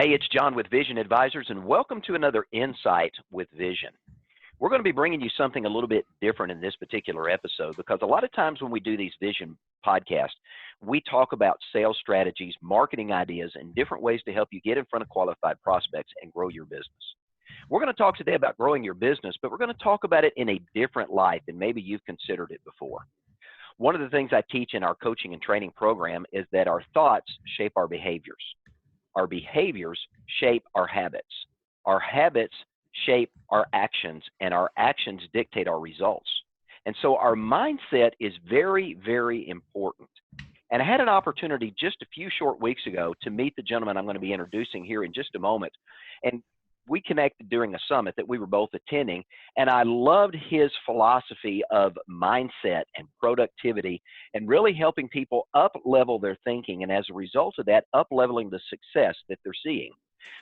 Hey, it's John with Vision Advisors, and welcome to another Insight with Vision. We're going to be bringing you something a little bit different in this particular episode because a lot of times when we do these Vision podcasts, we talk about sales strategies, marketing ideas, and different ways to help you get in front of qualified prospects and grow your business. We're going to talk today about growing your business, but we're going to talk about it in a different light than maybe you've considered it before. One of the things I teach in our coaching and training program is that our thoughts shape our behaviors. Our behaviors shape our habits. Our habits shape our actions, and our actions dictate our results. And so our mindset is very, very important. And I had an opportunity just a few short weeks ago to meet the gentleman I'm going to be introducing here in just a moment. And we connected during a summit that we were both attending, and I loved his philosophy of mindset and productivity and really helping people up-level their thinking, and as a result of that, up-leveling the success that they're seeing.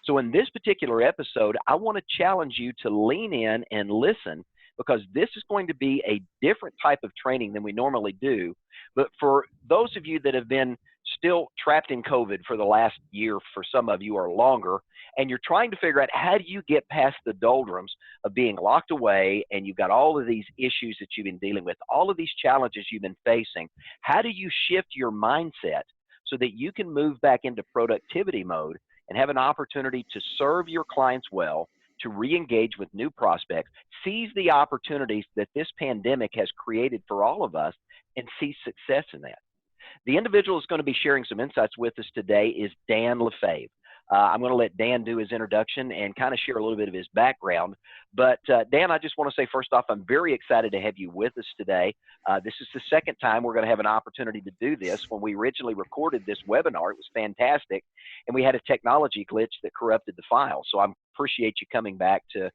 So in this particular episode, I want to challenge you to lean in and listen, because this is going to be a different type of training than we normally do. But for those of you that have been still trapped in COVID for the last year, for some of you or longer, and you're trying to figure out how do you get past the doldrums of being locked away, and you've got all of these issues that you've been dealing with, all of these challenges you've been facing, how do you shift your mindset so that you can move back into productivity mode and have an opportunity to serve your clients well, to re-engage with new prospects, seize the opportunities that this pandemic has created for all of us, and see success in that. The individual who's going to be sharing some insights with us today is Dan Lefebvre. I'm going to let Dan do his introduction and kind of share a little bit of his background. But Dan, I just want to say first off, I'm very excited to have you with us today. This is the second time we're going to have an opportunity to do this. When we originally recorded this webinar, it was fantastic, and we had a technology glitch that corrupted the file. So I appreciate you coming back to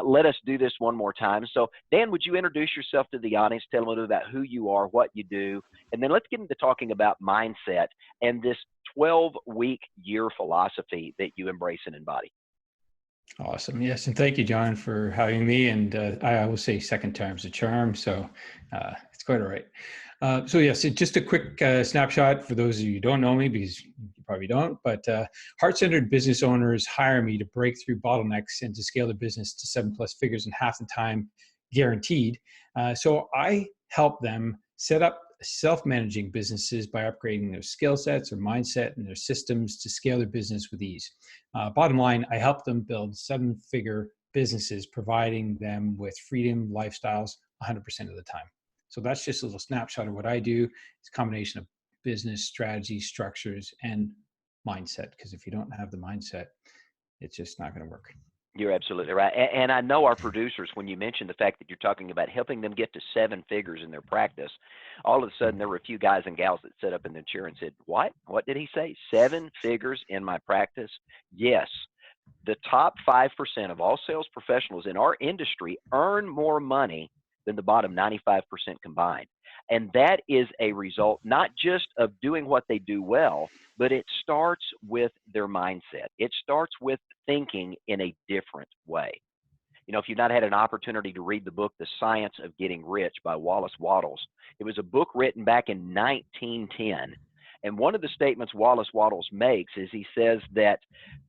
let us do this one more time. So Dan, would you introduce yourself to the audience, tell them a little bit about who you are, what you do, and then let's get into talking about mindset and this 12-week year philosophy that you embrace and embody. Awesome. Yes. And thank you, John, for having me. And I always say second time's a charm. So it's quite all right. So yes, just a quick snapshot for those of you who don't know me, because you probably don't, but heart-centered business owners hire me to break through bottlenecks and to scale their business to 7+ figures in half the time, guaranteed. So I help them set up self-managing businesses by upgrading their skill sets or mindset and their systems to scale their business with ease. Bottom line, I help them build 7-figure businesses, providing them with freedom lifestyles 100% of the time. So that's just a little snapshot of what I do. It's a combination of business strategy, structures, and mindset, because if you don't have the mindset, it's just not going to work. You're absolutely right. And I know our producers, when you mentioned the fact that you're talking about helping them get to 7 figures in their practice, all of a sudden there were a few guys and gals that sat up in their chair and said, what? What did he say? 7 figures in my practice? Yes. The top 5% of all sales professionals in our industry earn more money than the bottom 95% combined. And that is a result not just of doing what they do well, but it starts with their mindset. It starts with thinking in a different way. You know, if you've not had an opportunity to read the book, The Science of Getting Rich by Wallace Wattles, it was a book written back in 1910. And one of the statements Wallace Wattles makes is he says that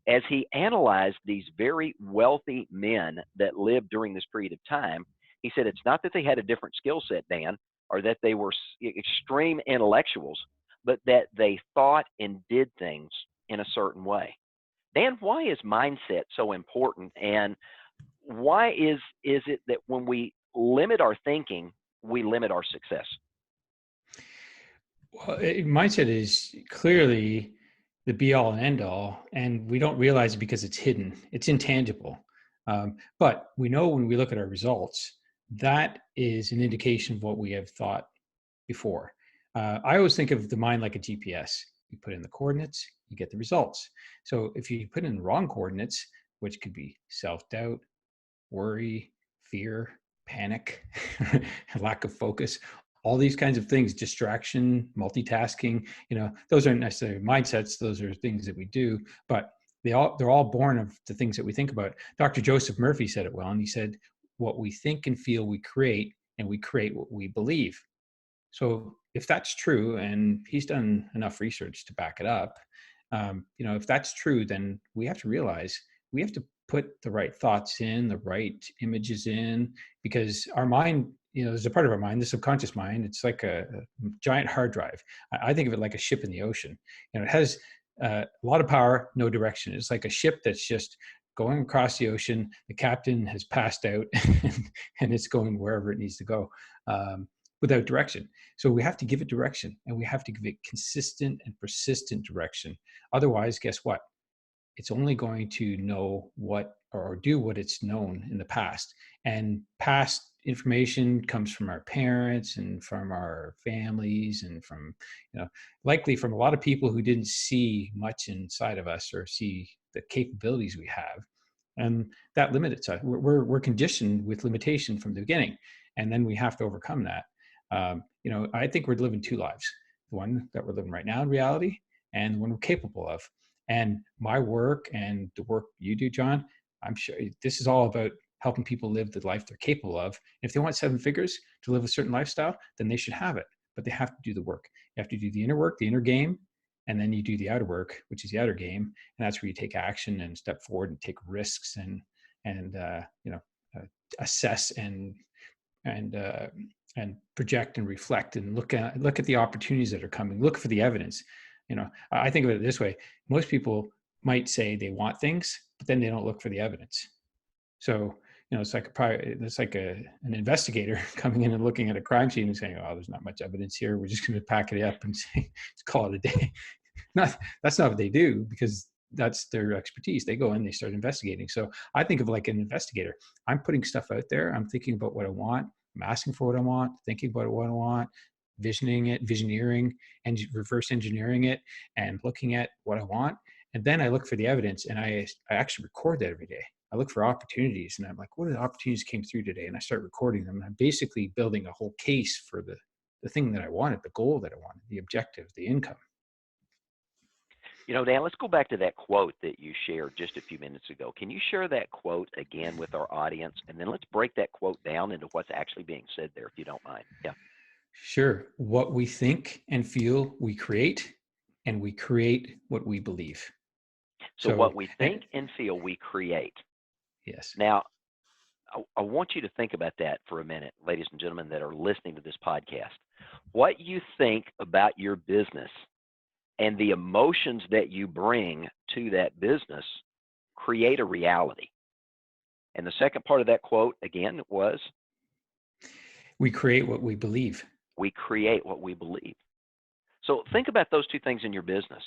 as he analyzed these very wealthy men that lived during this period of time, he said it's not that they had a different skill set, Dan, or that they were extreme intellectuals, but that they thought and did things in a certain way. Dan, why is mindset so important, and why is it that when we limit our thinking, we limit our success? Well, mindset is clearly the be-all and end-all, and we don't realize it because it's hidden. It's intangible. But we know when we look at our results, that is an indication of what we have thought before. I always think of the mind like a GPS. You put in the coordinates, you get the results. So if you put in the wrong coordinates, which could be self-doubt, worry, fear, panic, lack of focus, all these kinds of things, distraction, multitasking, those aren't necessarily mindsets. Those are things that we do, but they're all born of the things that we think about. Dr. Joseph Murphy said it well, and he said, what we think and feel, we create, and we create what we believe. So if that's true, and he's done enough research to back it up, If that's true, then we have to realize we have to put the right thoughts in, the right images in, because our mind, there's a part of our mind, the subconscious mind, it's like a giant hard drive. I think of it like a ship in the ocean. It has a lot of power, no direction. It's like a ship that's just going across the ocean. The captain has passed out and it's going wherever it needs to go, without direction. So we have to give it direction, and we have to give it consistent and persistent direction. Otherwise, guess what? It's only going to know what or do what it's known in the past. And past information comes from our parents and from our families and from, likely from a lot of people who didn't see much inside of us or see the capabilities we have. And that limited us. We're conditioned with limitation from the beginning. And then we have to overcome that. I think we're living two lives: the one that we're living right now in reality, and the one we're capable of. And my work and the work you do, John, I'm sure this is all about helping people live the life they're capable of. If they want 7 figures to live a certain lifestyle, then they should have it. But they have to do the work. You have to do the inner work, the inner game, and then you do the outer work, which is the outer game. And that's where you take action and step forward and take risks and assess and project and reflect and look at the opportunities that are coming. Look for the evidence. I think of it this way: most people might say they want things, but then they don't look for the evidence. So it's like an investigator coming in and looking at a crime scene and saying, "Oh, there's not much evidence here. We're just going to pack it up and say, let's call it a day." That's not what they do, because that's their expertise. They go in, they start investigating. So I think of like an investigator. I'm putting stuff out there. I'm thinking about what I want. I'm asking for what I want, thinking about what I want, visioneering, and reverse engineering it, and looking at what I want. And then I look for the evidence, and I actually record that every day. I look for opportunities, and I'm like, what are the opportunities came through today? And I start recording them. And I'm basically building a whole case for the thing that I wanted, the goal that I wanted, the objective, the income. Dan, let's go back to that quote that you shared just a few minutes ago. Can you share that quote again with our audience? And then let's break that quote down into what's actually being said there, if you don't mind. Yeah. Sure. What we think and feel, we create, and we create what we believe. So what we think and feel, we create. Yes. Now, I want you to think about that for a minute, ladies and gentlemen that are listening to this podcast. What you think about your business and the emotions that you bring to that business create a reality. And the second part of that quote, again, was, we create what we believe. We create what we believe. So think about those two things in your business.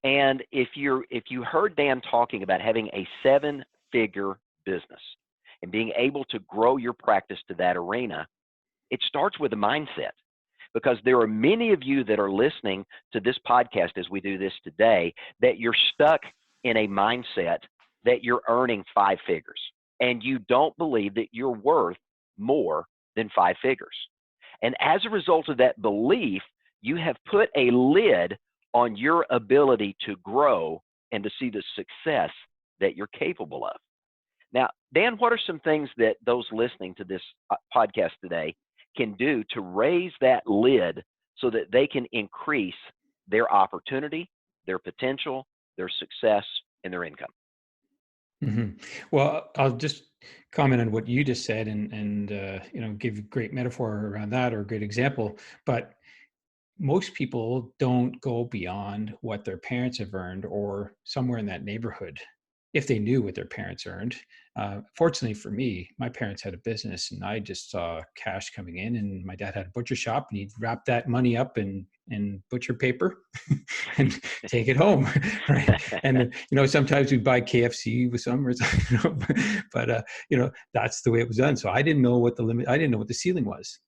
And if you heard Dan talking about having a 7-figure business and being able to grow your practice to that arena, it starts with a mindset. Because there are many of you that are listening to this podcast as we do this today, that you're stuck in a mindset that you're earning 5 figures, and you don't believe that you're worth more than 5 figures. And as a result of that belief, you have put a lid on your ability to grow and to see the success that you're capable of. Now, Dan, what are some things that those listening to this podcast today can do to raise that lid so that they can increase their opportunity, their potential, their success, and their income? Mm-hmm. Well, I'll just comment on what you just said and give a great metaphor around that, or a great example. But most people don't go beyond what their parents have earned or somewhere in that neighborhood if they knew what their parents earned. Fortunately for me, my parents had a business, and I just saw cash coming in, and my dad had a butcher shop, and he'd wrap that money up in butcher paper and take it home. Right. And, sometimes we'd buy KFC with some, or but that's the way it was done. So I didn't know what the ceiling was.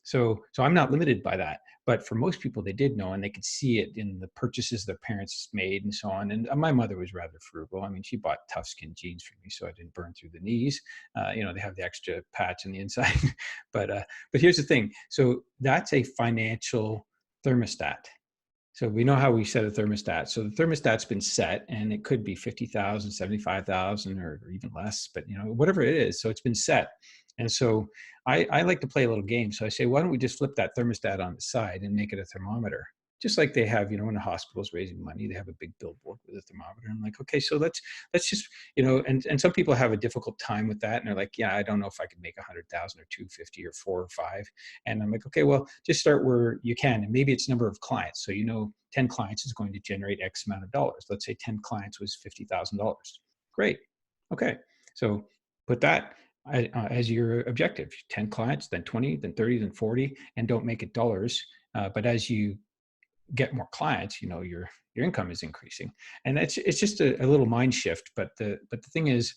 So I'm not limited by that. But for most people, they did know, and they could see it in the purchases their parents made and so on. And my mother was rather frugal. I mean, she bought tough skin jeans for me, so I didn't burn through the knees. They have the extra patch on the inside. But here's the thing. So that's a financial thermostat. So we know how we set a thermostat. So the thermostat's been set, and it could be 50,000, 75,000, or even less, but whatever it is. So it's been set. And so I like to play a little game. So I say, why don't we just flip that thermostat on the side and make it a thermometer? just like they have, when a hospital's raising money, they have a big billboard with a thermometer. I'm like, okay, so let's just, and some people have a difficult time with that. And they're like, yeah, I don't know if I could make 100,000 or 250 or 4 or 5. And I'm like, okay, well, just start where you can. And maybe it's number of clients. So, 10 clients is going to generate X amount of dollars. Let's say 10 clients was $50,000. Great. Okay. So put that as your objective. 10 clients, then 20, then 30, then 40, and don't make it dollars. But as you get more clients, your income is increasing, and it's just a little mind shift. But the thing is,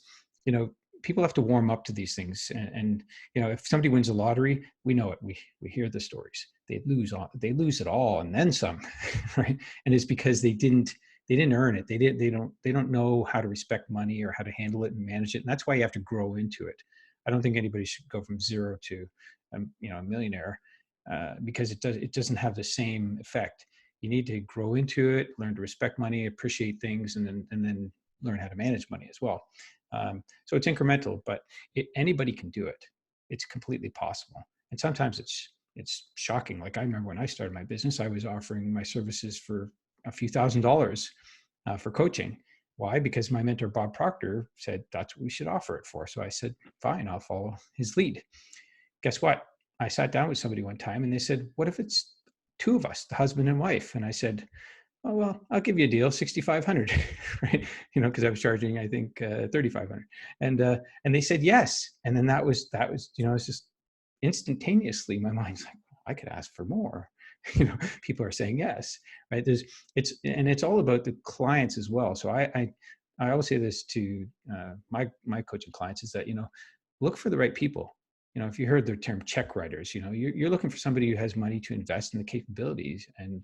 people have to warm up to these things, and if somebody wins the lottery, we know it. We hear the stories. They lose it all and then some, right? And it's because they didn't earn it. They don't know how to respect money or how to handle it and manage it. And that's why you have to grow into it. I don't think anybody should go from zero to a millionaire, because it doesn't have the same effect. You need to grow into it, learn to respect money, appreciate things, and then learn how to manage money as well. So it's incremental, but anybody can do it. It's completely possible. And sometimes it's shocking. Like, I remember when I started my business, I was offering my services for a few $1,000s for coaching. Why? Because my mentor, Bob Proctor, said that's what we should offer it for. So I said, fine, I'll follow his lead. Guess what? I sat down with somebody one time and they said, what if it's two of us, the husband and wife? And I said, oh, well, I'll give you a deal, 6,500, right? Because I was charging, I think, 3,500, and they said yes. And then that was, it's just instantaneously, my mind's like, I could ask for more. People are saying yes, right? It's all about the clients as well. So I always say this to my coaching clients is that, look for the right people. If you heard the term check writers, you're looking for somebody who has money to invest in the capabilities. And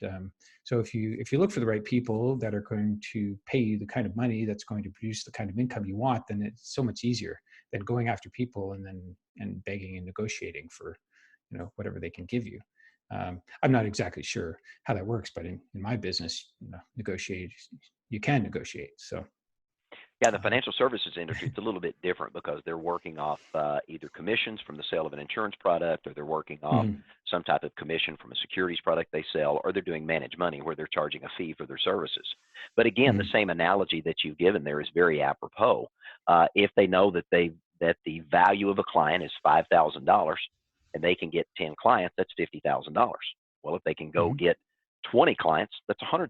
so if you look for the right people that are going to pay you the kind of money that's going to produce the kind of income you want, then it's so much easier than going after people and begging and negotiating for, whatever they can give you. I'm not exactly sure how that works, but in my business, you can negotiate. So. Yeah, the financial services industry, it's a little bit different because they're working off either commissions from the sale of an insurance product, or they're working off some type of commission from a securities product they sell, or they're doing managed money where they're charging a fee for their services. But again, the same analogy that you've given there is very apropos. If they know that the value of a client is $5,000 and they can get 10 clients, that's $50,000. Well, if they can go get 20 clients, that's $100,000.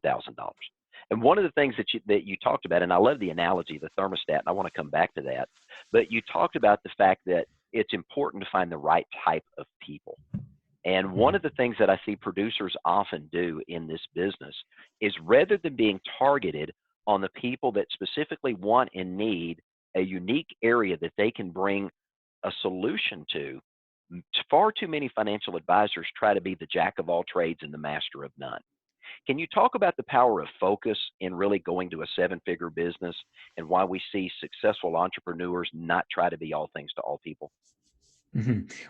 And one of the things that you talked about, and I love the analogy, the thermostat, and I want to come back to that, but you talked about the fact that it's important to find the right type of people. And one of the things that I see producers often do in this business is, rather than being targeted on the people that specifically want and need a unique area that they can bring a solution to, far too many financial advisors try to be the jack of all trades and the master of none. Can you talk about the power of focus in really going to a seven-figure business, and why we see successful entrepreneurs not try to be all things to all people?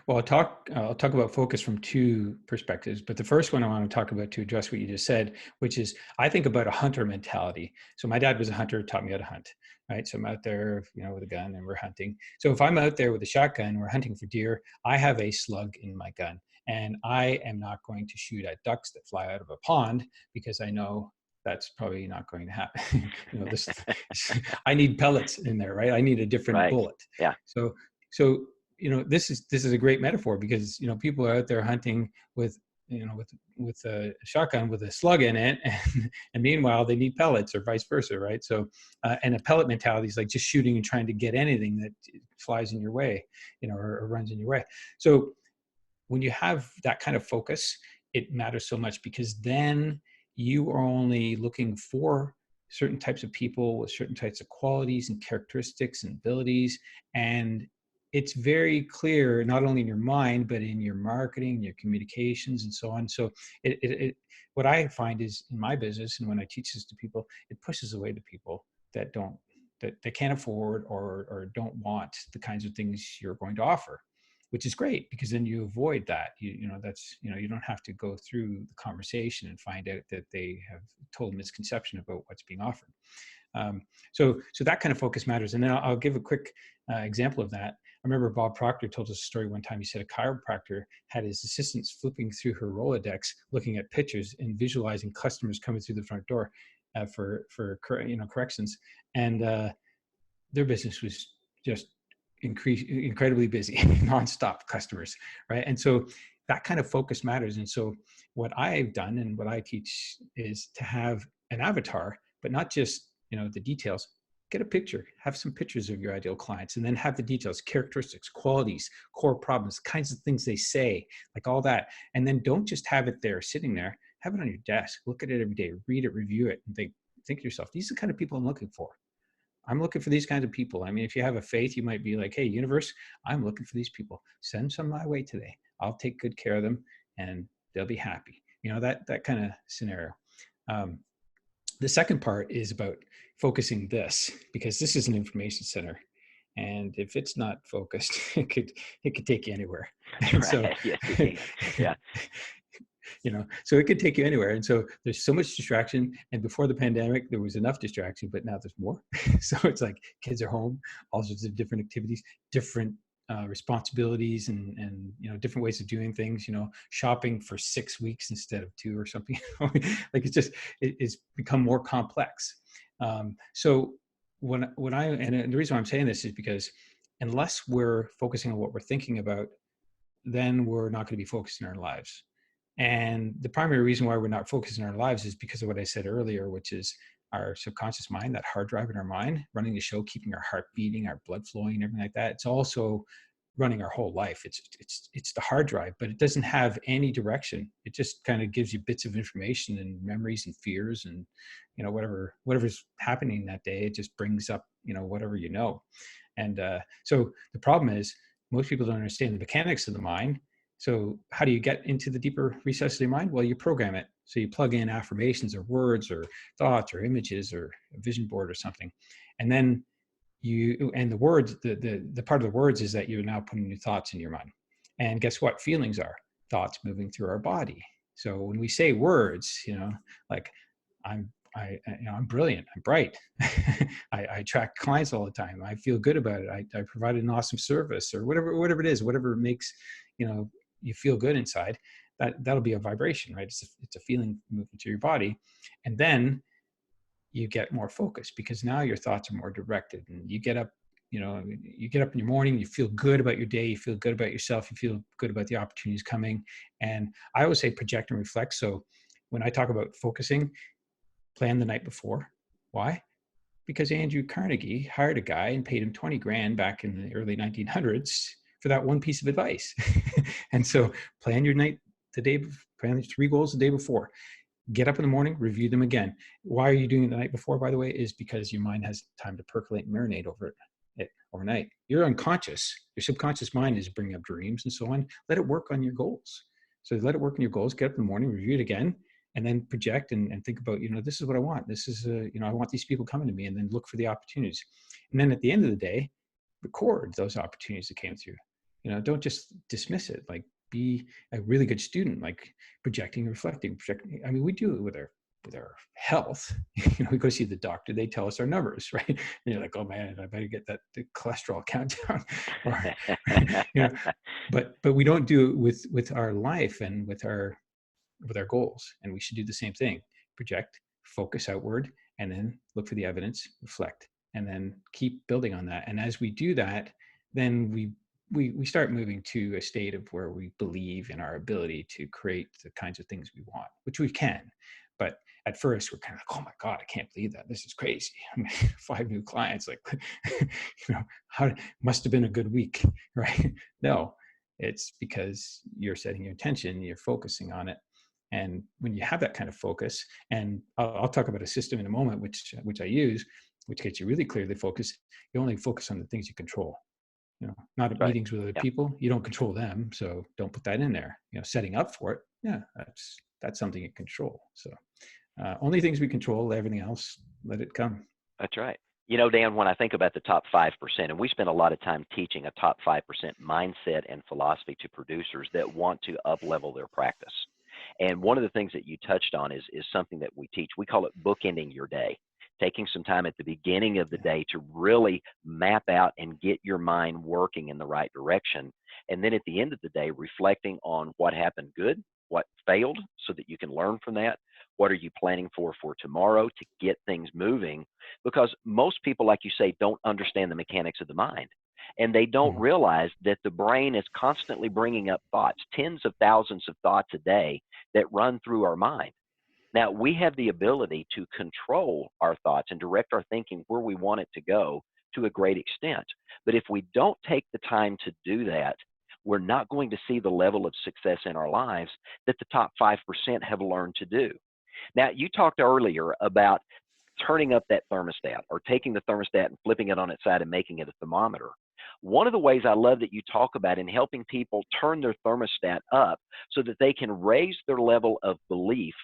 Well, I'll talk about focus from two perspectives, but the first one I want to talk about to address what you just said, which is, I think about a hunter mentality. So my dad was a hunter, taught me how to hunt, right? So I'm out there, with a gun and we're hunting. So if I'm out there with a shotgun, we're hunting for deer, I have a slug in my gun, and I am not going to shoot at ducks that fly out of a pond, because I know that's probably not going to happen. I need pellets in there, right? I need a different Right. bullet. Yeah. So this is a great metaphor, because people are out there hunting with a shotgun with a slug in it, and meanwhile they need pellets, or vice versa, right? So and a pellet mentality is like just shooting and trying to get anything that flies in your way, or runs in your way. So when you have that kind of focus, it matters so much, because then you are only looking for certain types of people with certain types of qualities and characteristics and abilities. And it's very clear, not only in your mind, but in your marketing, your communications, and so on. So what I find is, in my business, and when I teach this to people, it pushes away the people that can't afford or don't want the kinds of things you're going to offer. which is great because then you avoid that. That's, you don't have to go through the conversation and find out that they have total misconception about what's being offered. So that kind of focus matters. And then I'll give a quick example of that. I remember Bob Proctor told us a story one time. He said a chiropractor had his assistants flipping through her Rolodex, looking at pictures and visualizing customers coming through the front door for corrections, and their business was just incredibly busy, nonstop customers, right? And so that kind of focus matters. And so what I've done and what I teach is to have an avatar, but not just the details. Get a picture, have some pictures of your ideal clients, and then have the details, characteristics, qualities, core problems, kinds of things they say, like all that. And then don't just have it there sitting there. Have it on your desk. Look at it every day. Read it, review it, and think to yourself, these are the kind of people I'm looking for. I'm looking for these kinds of people. I mean, if you have a faith, you might be like, hey, universe, I'm looking for these people. Send some my way today. I'll take good care of them and they'll be happy. That kind of scenario. The second part is about focusing this, because this is an information center. And if it's not focused, it could take you anywhere. That's right. So, Yes, it can. Yeah. So it could take you anywhere. And so there's so much distraction. And before the pandemic, there was enough distraction, but now there's more. So it's like kids are home, all sorts of different activities, different responsibilities, and different ways of doing things. Shopping for 6 weeks instead of 2 or something. Like it's become more complex. So and the reason why I'm saying this is because unless we're focusing on what we're thinking about, then we're not going to be focused in our lives. And the primary reason why we're not focused in our lives is because of what I said earlier, which is our subconscious mind, that hard drive in our mind, running the show, keeping our heart beating, our blood flowing, and everything like that. It's also running our whole life. It's the hard drive, but it doesn't have any direction. It just kind of gives you bits of information and memories and fears and whatever's happening that day. It just brings up whatever And so the problem is most people don't understand the mechanics of the mind. So how do you get into the deeper recesses of your mind? Well, you program it. So you plug in affirmations or words or thoughts or images or a vision board or something. And then the words, the part of the words is that you're now putting new thoughts in your mind. And guess what? Feelings are thoughts moving through our body. So when we say words, like I'm brilliant, I'm bright, I attract clients all the time, I feel good about it, I provided an awesome service, or whatever it is, whatever makes you feel good inside, that'll be a vibration, right? It's a feeling moving through your body. And then you get more focused because now your thoughts are more directed, and you get up in your morning, you feel good about your day, you feel good about yourself, you feel good about the opportunities coming. And I always say project and reflect. So when I talk about focusing, plan the night before. Why? Because Andrew Carnegie hired a guy and paid him 20 grand back in the early 1900s for that one piece of advice. And so plan your night plan 3 goals the day before. Get up in the morning, review them again. Why are you doing it the night before, by the way? Is because your mind has time to percolate and marinate over it overnight. You're unconscious. Your subconscious mind is bringing up dreams and so on. Let it work on your goals. So let it work on your goals. Get up in the morning, review it again, and then project and think about, this is what I want. This is, I want these people coming to me, and then look for the opportunities. And then at the end of the day, record those opportunities that came through. Don't just dismiss it. Like, be a really good student, like projecting, reflecting. I mean, we do it with our health. We go see the doctor, they tell us our numbers, right? And you're like, oh man, I better get the cholesterol count down. Or, but we don't do it with our life and with our goals. And we should do the same thing. Project, focus outward, and then look for the evidence, reflect, and then keep building on that. And as we do that, then we start moving to a state of where we believe in our ability to create the kinds of things we want, which we can. But at first we're kind of like, oh my God, I can't believe that. This is crazy. 5 new clients, like, how must have been a good week, right? No, it's because you're setting your intention, you're focusing on it. And when you have that kind of focus, and I'll talk about a system in a moment, which I use, which gets you really clearly focused. You only focus on the things you control. Not at meetings with other people. You don't control them, so don't put that in there. Setting up for it, yeah, that's something you control. So only things we control. Everything else, let it come. That's right. You know, Dan, when I think about the top 5%, and we spend a lot of time teaching a top 5% mindset and philosophy to producers that want to up level their practice. And one of the things that you touched on is something that we teach. We call it bookending your day, taking some time at the beginning of the Yeah. day to really map out and get your mind working in the right direction. And then at the end of the day, reflecting on what happened good, what failed, so that you can learn from that. What are you planning for tomorrow to get things moving? Because most people, like you say, don't understand the mechanics of the mind. And they don't Mhm. realize that the brain is constantly bringing up thoughts, tens of thousands of thoughts a day that run through our mind. Now, we have the ability to control our thoughts and direct our thinking where we want it to go to a great extent. But if we don't take the time to do that, we're not going to see the level of success in our lives that the top 5% have learned to do. Now, you talked earlier about turning up that thermostat or taking the thermostat and flipping it on its side and making it a thermometer. One of the ways I love that you talk about in helping people turn their thermostat up so that they can raise their level of belief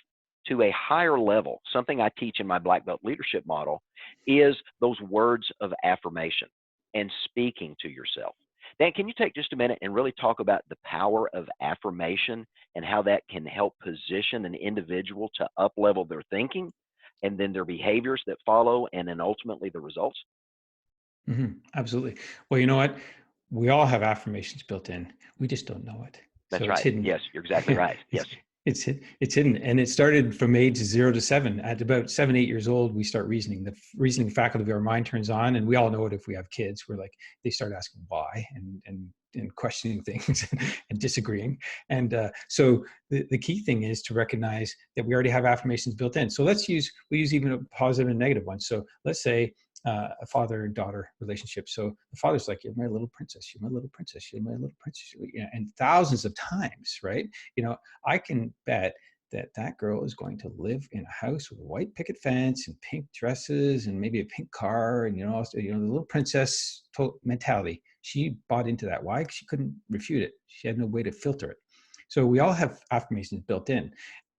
to a higher level, something I teach in my Black Belt leadership model, is those words of affirmation and speaking to yourself. Dan, can you take just a minute and really talk about the power of affirmation and how that can help position an individual to up level their thinking and then their behaviors that follow and then ultimately the results? Absolutely. Well, you know what? We all have affirmations built in. We just don't know it. That's So it's right. hidden. Yes, you're exactly right. it's Yes. it's hidden, and it started from age 0 to 7. At about 7, 8 years old, we start reasoning. The reasoning faculty of our mind turns on, and we all know it. If we have kids, we're like, they start asking why and questioning things and disagreeing. And so the key thing is to recognize that we already have affirmations built in. So we use even a positive and negative one. So let's say a father and daughter relationship. So the father's like, "You're my little princess. You're my little princess. You're my little princess." And thousands of times, right? I can bet that that girl is going to live in a house with a white picket fence and pink dresses and maybe a pink car, and the little princess mentality. She bought into that. Why? Because she couldn't refute it. She had no way to filter it. So we all have affirmations built in,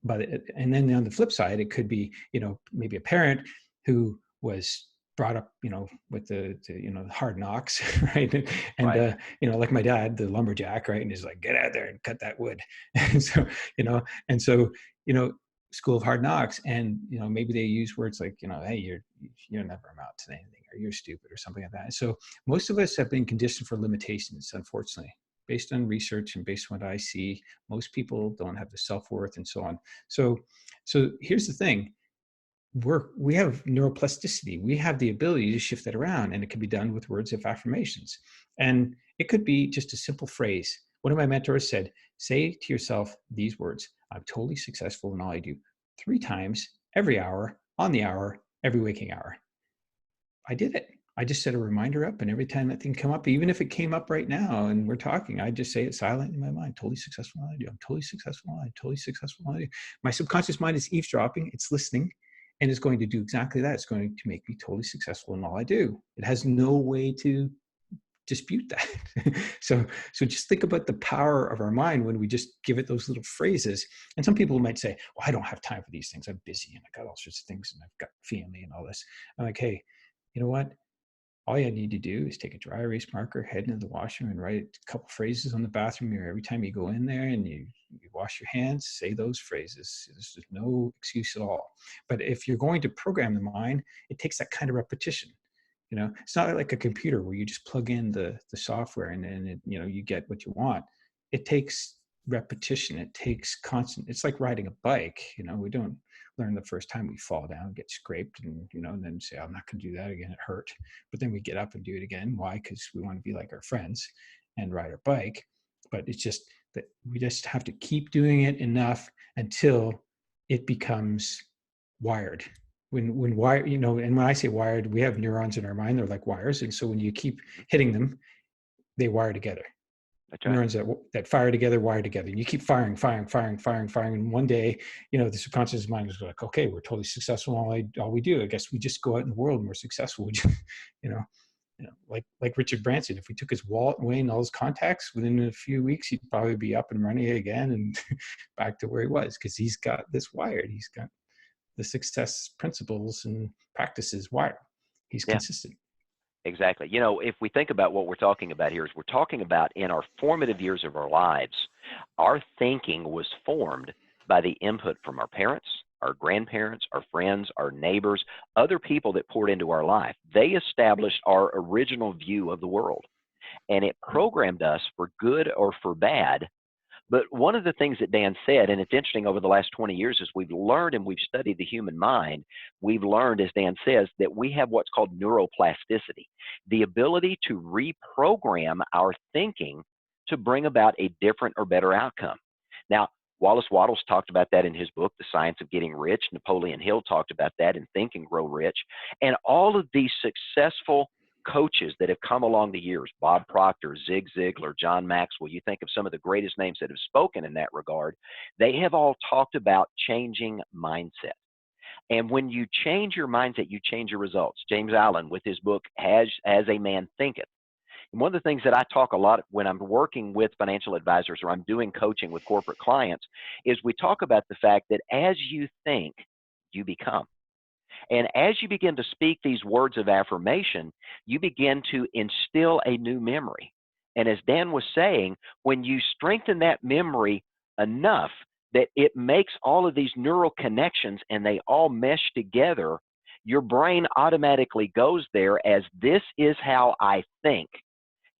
and then on the flip side, it could be maybe a parent who was brought up with the hard knocks, right? And Right. like my dad, the lumberjack, right? And he's like, get out there and cut that wood. And so and so you know school of hard knocks, and maybe they use words like, hey, you're never amount to anything, or you're stupid, or something like that. So most of us have been conditioned for limitations, unfortunately, based on research and based on what I see. Most people don't have the self-worth and so on. So here's the thing. We have neuroplasticity. We have the ability to shift that around, and it can be done with words of affirmations. And it could be just a simple phrase. One of my mentors said, say to yourself these words: I'm totally successful in all I do, 3 times every hour, on the hour, every waking hour. I did it. I just set a reminder up, and every time that thing come up, even if it came up right now and we're talking, I just say it silent in my mind: totally successful in all I do. I'm totally successful in all I do. Totally successful in all I do. My subconscious mind is eavesdropping. It's listening, and it's going to do exactly that. It's going to make me totally successful in all I do. It has no way to dispute that. So just think about the power of our mind when we just give it those little phrases. And some people might say, well, I don't have time for these things. I'm busy and I got all sorts of things and I've got family and all this. I'm like, hey, you know what? All you need to do is take a dry erase marker, head into the washroom, and write a couple phrases on the bathroom mirror. Every time you go in there and you wash your hands, say those phrases. There's no excuse at all. But if you're going to program the mind, it takes that kind of repetition. It's not like a computer where you just plug in the software and then you get what you want. It takes repetition. It takes constant. It's like riding a bike. We don't learn the first time. We fall down, get scraped, and then say, I'm not going to do that again. It hurt. But then we get up and do it again. Why? Because we want to be like our friends and ride our bike. But it's just that we just have to keep doing it enough until it becomes wired. When wire, and when I say wired, we have neurons in our mind. They're like wires, and so when you keep hitting them, they wire together. That's right. Neurons that fire together wire together, and you keep firing, and one day, the subconscious mind is like, okay, we're totally successful in all we do. I guess we just go out in the world and we're successful. you know like Richard Branson, if we took his wallet away and all his contacts, within a few weeks he'd probably be up and running again and back to where he was, because he's got this wired. He's got the success principles and practices wired. he's Yeah. consistent. Exactly. If we think about what we're talking about here, is we're talking about in our formative years of our lives, our thinking was formed by the input from our parents, our grandparents, our friends, our neighbors, other people that poured into our life. They established our original view of the world, and it programmed us for good or for bad. But one of the things that Dan said, and it's interesting over the last 20 years, is we've learned and we've studied the human mind. We've learned, as Dan says, that we have what's called neuroplasticity, the ability to reprogram our thinking to bring about a different or better outcome. Now, Wallace Wattles talked about that in his book, The Science of Getting Rich. Napoleon Hill talked about that in Think and Grow Rich. And all of these successful coaches that have come along the years, Bob Proctor, Zig Ziglar, John Maxwell, you think of some of the greatest names that have spoken in that regard, they have all talked about changing mindset. And when you change your mindset, you change your results. James Allen, with his book, As a Man Thinketh. And one of the things that I talk a lot when I'm working with financial advisors or I'm doing coaching with corporate clients is we talk about the fact that as you think, you become. And as you begin to speak these words of affirmation, you begin to instill a new memory. And as Dan was saying, when you strengthen that memory enough that it makes all of these neural connections and they all mesh together, your brain automatically goes there as this is how I think.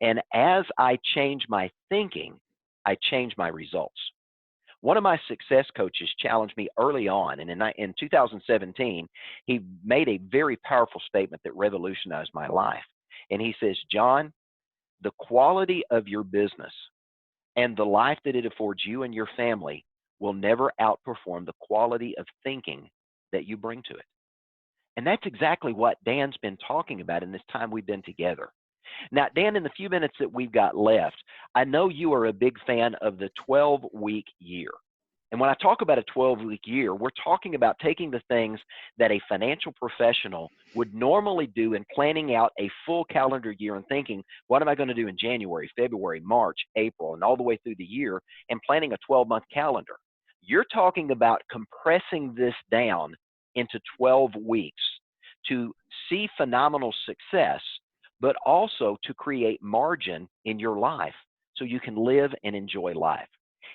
And as I change my thinking, I change my results. One of my success coaches challenged me early on, and in 2017, he made a very powerful statement that revolutionized my life. And he says, John, the quality of your business and the life that it affords you and your family will never outperform the quality of thinking that you bring to it. And that's exactly what Dan's been talking about in this time we've been together. Now, Dan, in the few minutes that we've got left, I know you are a big fan of the 12-week year. And when I talk about a 12-week year, we're talking about taking the things that a financial professional would normally do in planning out a full calendar year and thinking, what am I going to do in January, February, March, April, and all the way through the year, and planning a 12-month calendar. You're talking about compressing this down into 12 weeks to see phenomenal success, but also to create margin in your life so you can live and enjoy life.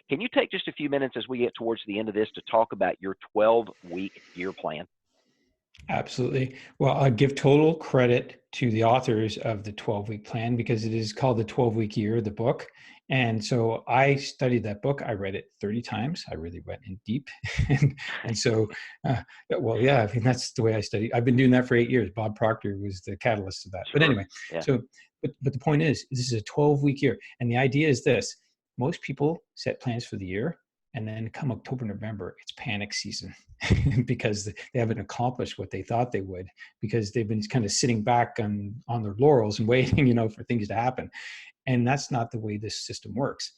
Can you take just a few minutes as we get towards the end of this to talk about your 12-week year plan? Absolutely. Well, I give total credit to the authors of the 12-week plan because it is called the 12-week year, the book. And so I studied that book. I read it 30 times. I really went in deep. and so, well, yeah, I mean, that's the way I study. I've been doing that for 8 years. Bob Proctor was the catalyst of that. Sure. But anyway, Yeah. so, but the point is, this is a 12-week year. And the idea is this: most people set plans for the year, and then come October, November, it's panic season because they haven't accomplished what they thought they would because they've been kind of sitting back on their laurels and waiting, for things to happen. And that's not the way this system works.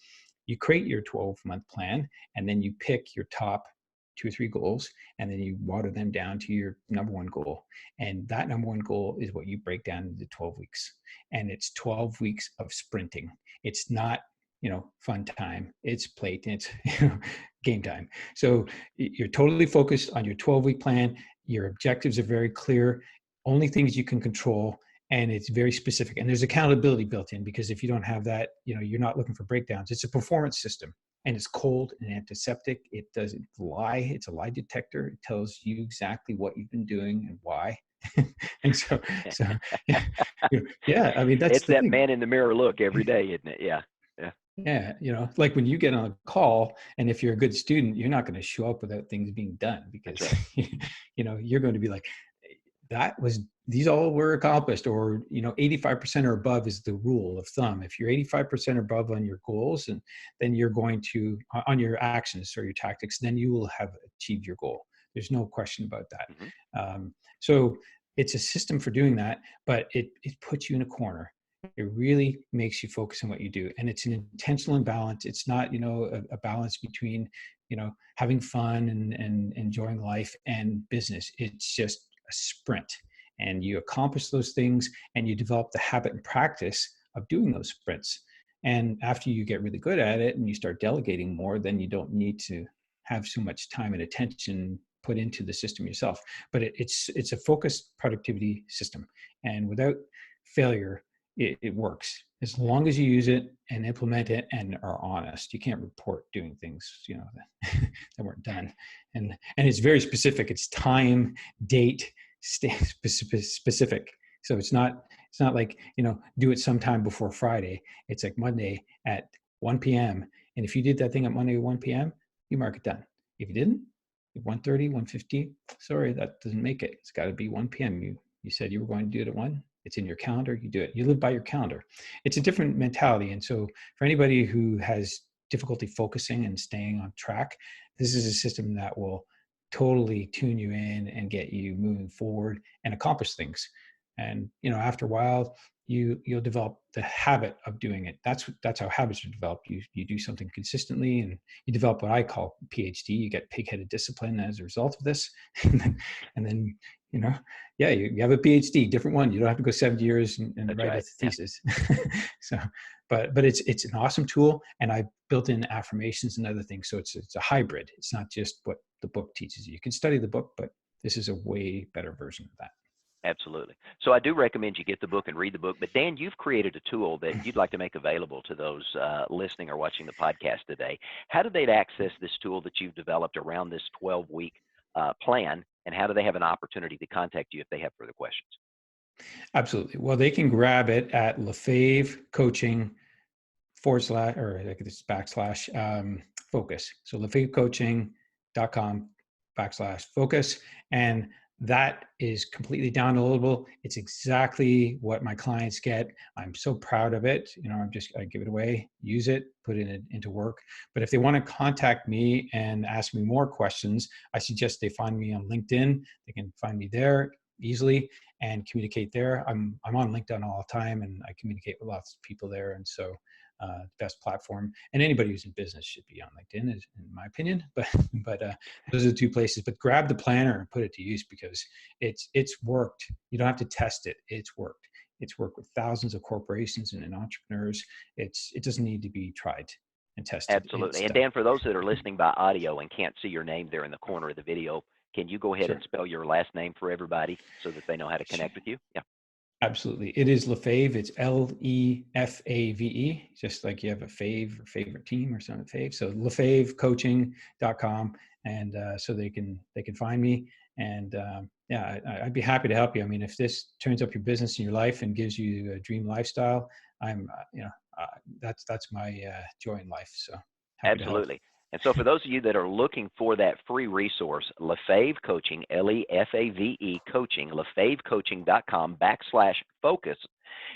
You create your 12-month plan, and then you pick your top 2 or 3 goals, and then you water them down to your number one goal. And that number one goal is what you break down into 12 weeks. And it's 12 weeks of sprinting. It's not fun time. It's play. It's game time. So you're totally focused on your 12-week plan. Your objectives are very clear. Only things you can control, and it's very specific. And there's accountability built in because if you don't have that, you're not looking for breakdowns. It's a performance system, and it's cold and antiseptic. It doesn't lie. It's a lie detector. It tells you exactly what you've been doing and why. And so yeah. I mean, that's it's the that thing. man in the mirror look every day, isn't it? Yeah. Yeah, like when you get on a call, and if you're a good student, you're not going to show up without things being done because, Right. you're going to be like, these all were accomplished, or 85% or above is the rule of thumb. If you're 85% above on your goals, and then you're going to on your actions or your tactics, then you will have achieved your goal. There's no question about that. Mm-hmm. So it's a system for doing that, but it puts you in a corner. It really makes you focus on what you do, and it's an intentional imbalance. It's not a balance between having fun and enjoying life and business. It's just a sprint, and you accomplish those things, and you develop the habit and practice of doing those sprints. And after you get really good at it and you start delegating more, then you don't need to have so much time and attention put into the system yourself. But it's a focused productivity system, and without failure, it works as long as you use it and implement it and are honest. You can't report doing things, that, that weren't done. And it's very specific. It's time, date, specific. So it's not like, do it sometime before Friday. It's like Monday at 1 p.m. And if you did that thing at Monday at 1 p.m., you mark it done. If you didn't, 1:30, 1:50, sorry, that doesn't make it. It's got to be 1 p.m. You said you were going to do it at 1. It's in your calendar. You do it. You live by your calendar. It's a different mentality. And so for anybody who has difficulty focusing and staying on track, this is a system that will totally tune you in and get you moving forward and accomplish things. And, after a while, you'll develop the habit of doing it. That's how habits are developed. You do something consistently, and you develop what I call PhD. You get pig-headed discipline as a result of this, and then you have a PhD, different one. You don't have to go 7 years and write a thesis. Yeah. So, but it's an awesome tool, and I built in affirmations and other things. So it's a hybrid. It's not just what the book teaches you. You can study the book, but this is a way better version of that. Absolutely. So I do recommend you get the book and read the book. But Dan, you've created a tool that you'd like to make available to those listening or watching the podcast today. How do they access this tool that you've developed around this 12-week plan, and how do they have an opportunity to contact you if they have further questions? Absolutely. Well, they can grab it at Lefebvre Coaching / or like this / focus. So lefebvrecoaching.com/focus. And that is completely downloadable. It's exactly what my clients get. I'm so proud of it. I give it away, use it, put it into work. But if they want to contact me and ask me more questions, I suggest they find me on LinkedIn. They can find me there easily and communicate there. I'm on LinkedIn all the time, and I communicate with lots of people there. And so best platform, and anybody who's in business should be on LinkedIn, in my opinion. But those are the two places. But grab the planner and put it to use, because it's worked. You don't have to test it. It's worked. It's worked with thousands of corporations and entrepreneurs. It doesn't need to be tried and tested. Absolutely. And Dan, for those that are listening by audio and can't see your name there in the corner of the video, can you go ahead and spell your last name for everybody so that they know how to connect with you? Yeah. Absolutely. It is Lefebvre. It's LEFAVE, just like you have a fave or favorite team or something, fave. So lefebvrecoaching.com. And so they can find me. And I'd be happy to help you. I mean, if this turns up your business and your life and gives you a dream lifestyle, that's my joy in life. So absolutely. And so for those of you that are looking for that free resource, Lefebvre Coaching, LEFAVE Coaching, lefebvrecoaching.com/focus.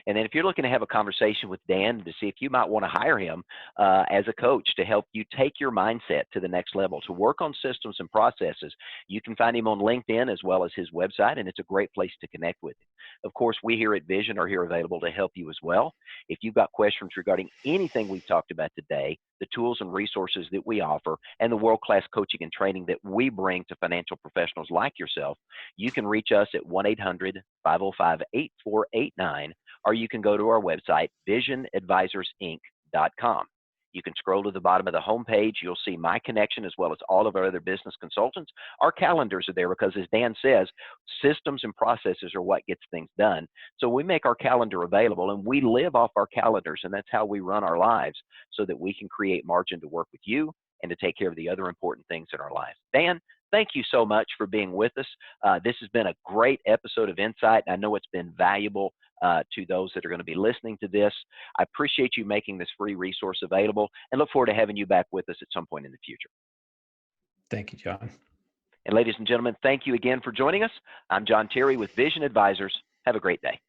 And then if you're looking to have a conversation with Dan to see if you might want to hire him as a coach to help you take your mindset to the next level, to work on systems and processes, you can find him on LinkedIn as well as his website, and it's a great place to connect with him. Of course, we here at Vision are here available to help you as well. If you've got questions regarding anything we've talked about today, the tools and resources that we offer, and the world-class coaching and training that we bring to financial professionals like yourself, you can reach us at 1-800-505-8489, or you can go to our website, visionadvisorsinc.com. You can scroll to the bottom of the homepage. You'll see my connection as well as all of our other business consultants. Our calendars are there because, as Dan says, systems and processes are what gets things done. So we make our calendar available, and we live off our calendars, and that's how we run our lives so that we can create margin to work with you and to take care of the other important things in our lives. Dan, thank you so much for being with us. This has been a great episode of Insight, and I know it's been valuable to those that are going to be listening to this. I appreciate you making this free resource available and look forward to having you back with us at some point in the future. Thank you, John. And ladies and gentlemen, thank you again for joining us. I'm John Terry with Vision Advisors. Have a great day.